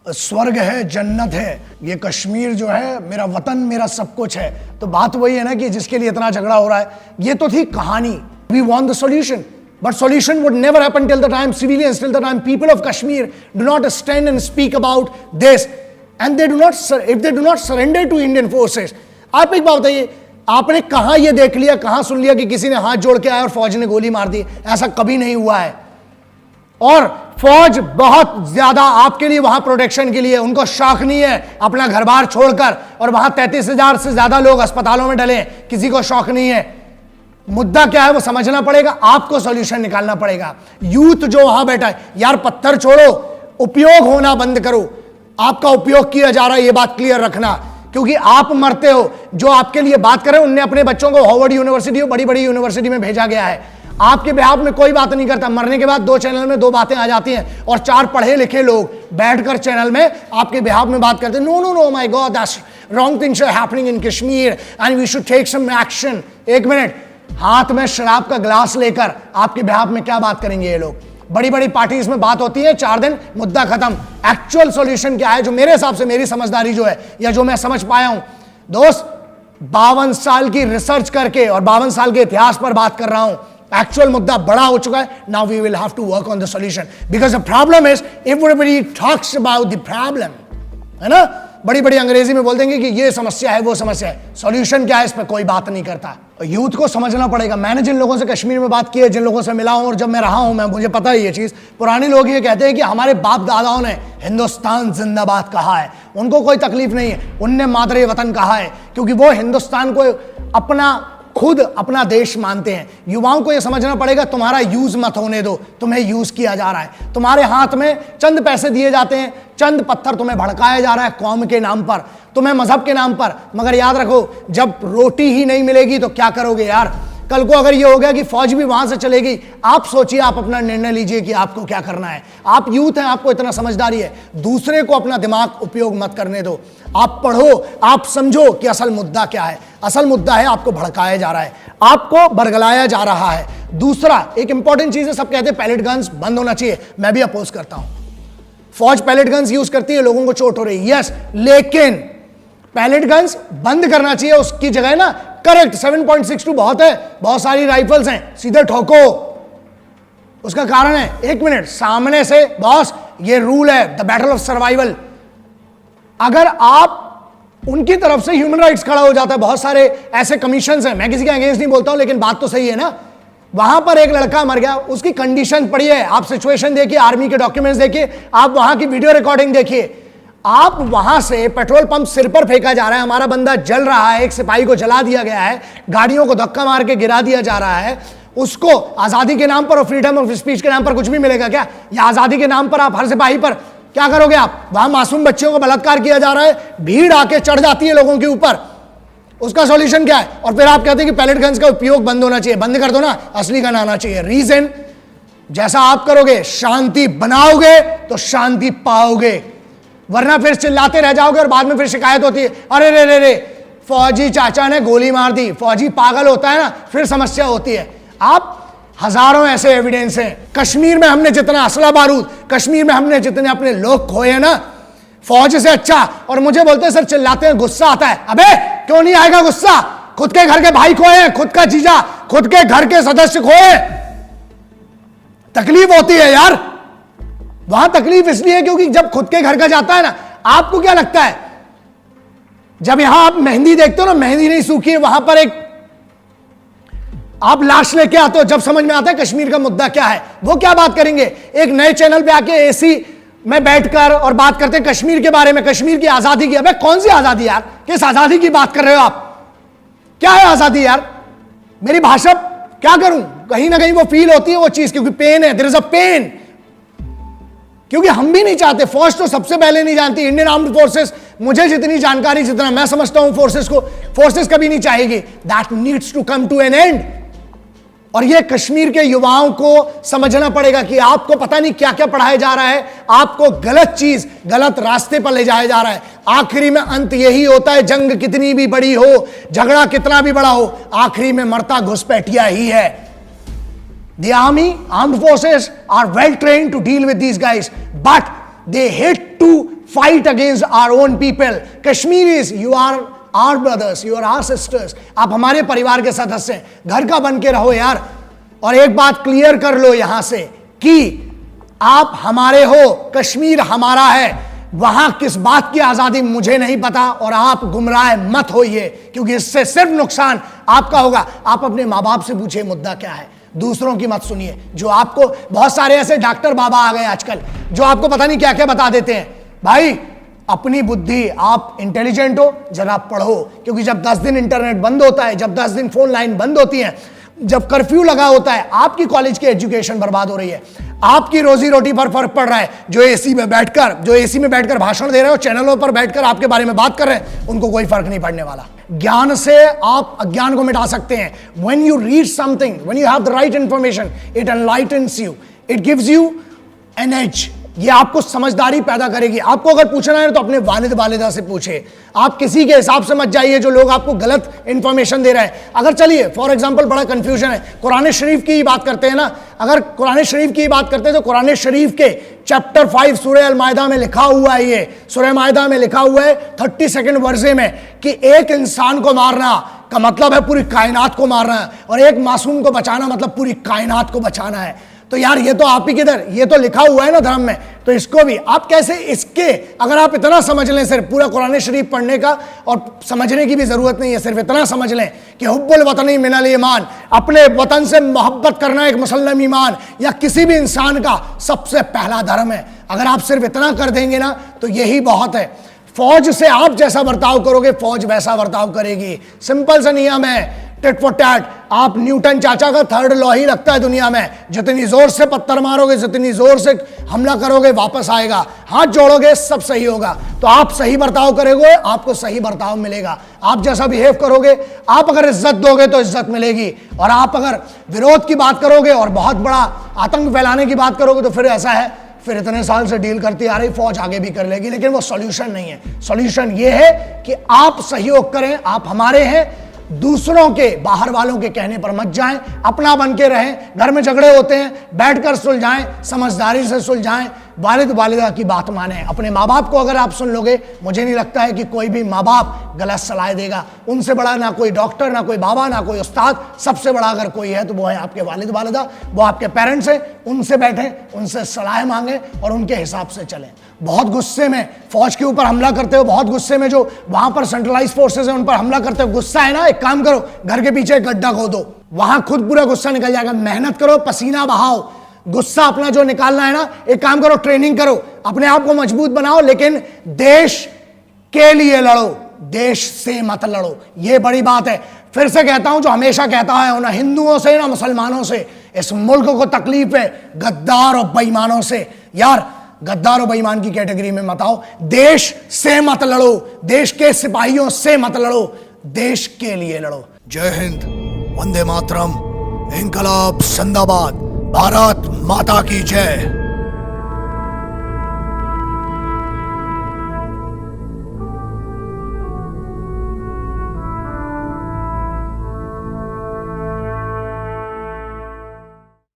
स्वर्ग है, जन्नत है, ये कश्मीर जो है मेरा वतन, मेरा सब कुछ है। तो बात वही है ना कि जिसके लिए इतना झगड़ा हो रहा है। ये तो थी कहानी। We want the solution, but solution would never happen till the time civilians, till the time people of Kashmir do not stand and speak about this, and they do not, if they do not surrender to Indian forces। आप एक बात बताइए, आपने कहां ये देख लिया, कहां सुन लिया कि किसी ने हाथ जोड़ के आया और फौज ने गोली मार दी? ऐसा कभी नहीं हुआ है। और फौज बहुत ज्यादा आपके लिए वहां प्रोटेक्शन के लिए, उनको शौक नहीं है अपना घर बार छोड़कर, और वहां 33,000 से ज्यादा लोग अस्पतालों में डले, किसी को शौक नहीं है। मुद्दा क्या है वो समझना पड़ेगा, आपको सॉल्यूशन निकालना पड़ेगा। यूथ जो वहां बैठा है, यार पत्थर छोड़ो, उपयोग होना बंद करो। आपका उपयोग किया जा रहा है, ये बात क्लियर रखना, क्योंकि आप मरते हो। जो आपके लिए बात कर रहे हैं उनने अपने बच्चों को हार्वर्ड यूनिवर्सिटी और बड़ी बड़ी यूनिवर्सिटी में भेजा गया है। आपके बिहाफ में कोई बात नहीं करता। मरने के बाद 2 चैनल में 2 बातें आ जाती हैं, और 4 पढ़े लिखे लोग बैठकर चैनल में आपके बिहाफ में बात करते हैं। No no no, my god, that's wrong things are happening in Kashmir and we should take some action. एक मिनट, हाथ में शराब का ग्लास लेकर आपके बिहाफ में क्या बात करेंगे ये लोग? बड़ी बड़ी पार्टीज में बात होती है, 4 दिन मुद्दा खत्म। एक्चुअल सॉल्यूशन क्या है, जो मेरे हिसाब से, मेरी समझदारी जो है, या जो मैं समझ पाया हूं दोस्त, 52 साल की रिसर्च करके और 52 साल के इतिहास पर बात कर रहा हूं। एक्चुअल मुद्दा बड़ा हो चुका है। Now we will have to work on the solution, because the problem is everybody talks about the problem, है ना? बड़ी बड़ी अंग्रेजी में बोल देंगे कि ये समस्या है, वो समस्या है। सॉल्यूशन क्या है, इस पर कोई बात नहीं करता। यूथ को समझना पड़ेगा। मैंने जिन लोगों से कश्मीर में बात की है, जिन लोगों से मिला हूं और जब मैं रहा हूं, मुझे पता है ये चीज। पुराने लोग ये कहते हैं कि हमारे बाप दादाओं ने हिंदुस्तान जिंदाबाद कहा है, उनको कोई तकलीफ नहीं है, उनने मादरे वतन कहा है, क्योंकि वो हिंदुस्तान को अपना, खुद अपना देश मानते हैं। युवाओं को यह समझना पड़ेगा, तुम्हारा यूज मत होने दो, तुम्हें यूज किया जा रहा है। तुम्हारे हाथ में चंद पैसे दिए जाते हैं, चंद पत्थर तुम्हें भड़काया जा रहा है कौम के नाम पर, तुम्हें मजहब के नाम पर। मगर याद रखो, जब रोटी ही नहीं मिलेगी तो क्या करोगे यार? कल को अगर ये हो गया कि फौज भी वहां से चलेगी, आप सोचिए, आप अपना निर्णय लीजिए कि आपको क्या करना है। आप यूथ हैं, आपको इतना समझदारी है, दूसरे को अपना दिमाग उपयोग मत करने दो। आप पढ़ो, आप समझो कि असल मुद्दा क्या है। असल मुद्दा है आपको भड़काया जा रहा है, आपको बरगलाया जा रहा है। दूसरा एक इंपॉर्टेंट चीज है, सब कहते हैं पैलेट गन्स बंद होना चाहिए, मैं भी अपोज करता हूं। फौज पैलेट गन्स यूज करती है, लोगों को चोट हो रही है, यस, लेकिन पैलेट गन्स बंद करना चाहिए। उसकी जगह ना, करेक्ट 7.62 बहुत है, बहुत सारी राइफल्स हैं, सीधे ठोको। उसका कारण है, एक मिनट, सामने से बॉस, ये रूल है, द बैटल ऑफ सर्वाइवल। अगर आप उनकी तरफ से ह्यूमन राइट्स खड़ा हो जाता है, बहुत सारे ऐसे कमीशंस हैं, मैं किसी के अगेंस्ट नहीं बोलता हूं, लेकिन बात तो सही है ना। वहां पर एक लड़का मर गया, उसकी कंडीशन पढ़िए, आप सिचुएशन देखिए, आर्मी के डॉक्यूमेंट्स देखिए, आप वहां की वीडियो रिकॉर्डिंग देखिए। आप वहां से पेट्रोल पंप सिर पर फेंका जा रहा है, हमारा बंदा जल रहा है, एक सिपाही को जला दिया गया है, गाड़ियों को धक्का मार के गिरा दिया जा रहा है। उसको आजादी के नाम पर और फ्रीडम ऑफ स्पीच के नाम पर कुछ भी मिलेगा क्या? या आजादी के नाम पर आप हर सिपाही पर क्या करोगे? आप वहां मासूम बच्चों को बलात्कार किया जा रहा है, भीड़ आके चढ़ जाती है लोगों के ऊपर, उसका सॉल्यूशन क्या है? और फिर आप कहते हैं कि पैलेट गन्स का उपयोग बंद होना चाहिए। बंद कर दो ना, असली गन आना चाहिए। रीजन, जैसा आप करोगे, शांति बनाओगे तो शांति पाओगे, वरना फिर चिल्लाते रह जाओगे और बाद में फिर शिकायत होती है, अरे रे रे रे फौजी चाचा ने गोली मार दी, फौजी पागल होता है ना, फिर समस्या होती है। आप हजारों ऐसे एविडेंस हैं। कश्मीर में हमने जितना असला बारूद, कश्मीर में हमने जितने अपने लोग खोए हैं ना, फौज से अच्छा। और मुझे बोलते हैं सर चिल्लाते हैं, गुस्सा आता है। अबे क्यों नहीं आएगा गुस्सा? खुद के घर के भाई खोए हैं, खुद का जीजा, खुद के घर के सदस्य खोए, तकलीफ होती है यार। वहां तकलीफ इसलिए क्योंकि जब खुद के घर का जाता है ना, आपको क्या लगता है, जब यहां आप मेहंदी देखते हो ना, मेहंदी नहीं सूखी है, वहां पर एक आप लाश लेके आते हो, जब समझ में आता है कश्मीर का मुद्दा क्या है। वो क्या बात करेंगे, एक नए चैनल पे आके एसी में बैठकर और बात करते हैं कश्मीर के बारे में, कश्मीर की आजादी की। अबे कौन सी आजादी यार? किस आजादी की बात कर रहे हो आप? क्या है आजादी यार? मेरी भाषा क्या करूं, कहीं ना कहीं वो फील होती है वो चीज, क्योंकि पेन है, देयर इज अ पेन। क्योंकि हम भी नहीं चाहते, फौज तो सबसे पहले नहीं जानती, इंडियन आर्म्ड फोर्सेस, मुझे जितनी जानकारी, जितना मैं समझता हूं फोर्सेस को, फोर्सेस कभी नहीं चाहेगी। That needs to come to an end. और ये कश्मीर के युवाओं को समझना पड़ेगा कि आपको पता नहीं क्या क्या पढ़ाया जा रहा है, आपको गलत चीज, गलत रास्ते पर ले जाया जा रहा है। आखिरी में अंत यही होता है, जंग कितनी भी बड़ी हो, झगड़ा कितना भी बड़ा हो, आखिरी में मरता घुसपैठिया ही है। The army, armed forces are well trained to deal with these guys, but they hate to fight against our own people. Kashmiris, you are our brothers, you are our sisters. आप हमारे परिवार के सदस्य हैं, घर का बन के रहो यार। और एक बात क्लियर कर लो यहां से कि आप हमारे हो, कश्मीर हमारा है। वहां किस बात की आजादी मुझे नहीं पता, और आप गुमराह मत होइए, क्योंकि इससे सिर्फ नुकसान आपका होगा। आप अपने माँ बाप से पूछिए मुद्दा क्या है, दूसरों की मत सुनिए। जो आपको, बहुत सारे ऐसे डॉक्टर बाबा आ गए आजकल जो आपको पता नहीं क्या क्या बता देते हैं। भाई अपनी बुद्धि, आप इंटेलिजेंट हो, जरा पढ़ो, क्योंकि जब 10 दिन इंटरनेट बंद होता है, जब 10 दिन फोन लाइन बंद होती है, जब कर्फ्यू लगा होता है, आपकी कॉलेज की एजुकेशन बर्बाद हो रही है, आपकी रोजी रोटी पर फर्क पड़ रहा है। जो एसी में बैठकर भाषण दे रहे हो, चैनलों पर बैठकर आपके बारे में बात कर रहे हैं, उनको कोई फर्क नहीं पड़ने वाला। ज्ञान से आप अज्ञान को मिटा सकते हैं। When you read something, when you have the right information, it enlightens you, it gives you an edge. ये आपको समझदारी पैदा करेगी। आपको अगर पूछना है तो अपने वालिदा से पूछे। आप किसी के हिसाब से मत जाइए जो लोग आपको गलत इंफॉर्मेशन दे रहे हैं। अगर चलिए फॉर एग्जांपल बड़ा कंफ्यूजन है, कुरान शरीफ की ही बात करते हैं ना। अगर कुरान शरीफ की बात करते हैं तो कुरान शरीफ के चैप्टर 5 सूरह अल-माइदा में लिखा हुआ है, ये सूरह माइदा में लिखा हुआ है 32 वर्से में कि एक इंसान को मारना का मतलब है पूरी कायनात को मारना, और एक मासूम को बचाना मतलब पूरी कायनात को बचाना है। तो यार ये तो आप ही किधर, ये तो लिखा हुआ है ना धर्म में, तो इसको भी आप कैसे, इसके अगर आप इतना समझ लें, सिर्फ पूरा कुरान शरीफ पढ़ने का और समझने की भी जरूरत नहीं है, सिर्फ इतना समझ लें कि हुब्बुल वतनी मिनल ईमान, अपने वतन से मोहब्बत करना एक मुसल्लम ईमान या किसी भी इंसान का सबसे पहला धर्म है। अगर आप सिर्फ इतना कर देंगे ना तो यही बहुत है। फौज से आप जैसा बर्ताव करोगे, फौज वैसा बर्ताव करेगी। सिंपल सा नियम है, टिट फॉर टैट। आप न्यूटन चाचा का 3rd लॉ ही लगता है दुनिया में, जितनी जोर से पत्थर मारोगे, जितनी जोर से हमला करोगे, वापस आएगा। हाथ जोड़ोगे, सब सही होगा। तो आप सही बर्ताव करोगे, आपको सही बर्ताव मिलेगा। आप जैसा बिहेव करोगे, आप अगर इज्जत दोगे तो इज्जत मिलेगी, और आप अगर विरोध की बात करोगे और बहुत बड़ा आतंक फैलाने की बात करोगे तो फिर ऐसा है, फिर इतने साल से डील करती आ रही फौज आगे भी कर लेगी, लेकिन वो सॉल्यूशन नहीं है। सॉल्यूशन ये है कि आप सहयोग करें, आप हमारे हैं, दूसरों के, बाहर वालों के कहने पर मत जाएं, अपना बन के रहें। घर में झगड़े होते हैं, बैठकर सुलझाएं, समझदारी से सुलझाएं, वालिदा की बात माने। अपने माँ बाप को अगर आप सुन लोगे, मुझे नहीं लगता है कि कोई भी माँ बाप गलत सलाह देगा। उनसे बड़ा ना कोई डॉक्टर, ना कोई बाबा, ना कोई उस्ताद। सबसे बड़ा अगर कोई है तो वो है आपके वालिदा, वो आपके पेरेंट्स हैं। उनसे बैठें, उनसे सलाह मांगें और उनके हिसाब से चलें। बहुत गुस्से में फौज के ऊपर हमला करते हो, बहुत गुस्से में जो वहां पर सेंट्रलाइज फोर्सेस है उन पर हमला करते हो, गुस्सा है ना, एक काम करो, घर के पीछे एक गड्ढा खोदो, वहां खुद पूरा गुस्सा निकल जाएगा। मेहनत करो, पसीना बहाओ, गुस्सा अपना जो निकालना है ना, एक काम करो, ट्रेनिंग करो, अपने आप को मजबूत बनाओ, लेकिन देश के लिए लड़ो, देश से मत लड़ो। ये बड़ी बात है। फिर से कहता हूं, जो हमेशा कहता है, ना हिंदुओं से ना मुसलमानों से इस मुल्क को तकलीफ है, गद्दार और बेईमानों से। यार गद्दार और बेईमान की कैटेगरी में मत आओ। देश से मत लड़ो, देश के सिपाहियों से मत लड़ो, देश के लिए लड़ो। जय हिंद, वंदे मातरम, इंकलाब जिंदाबाद, भारत माता की जय।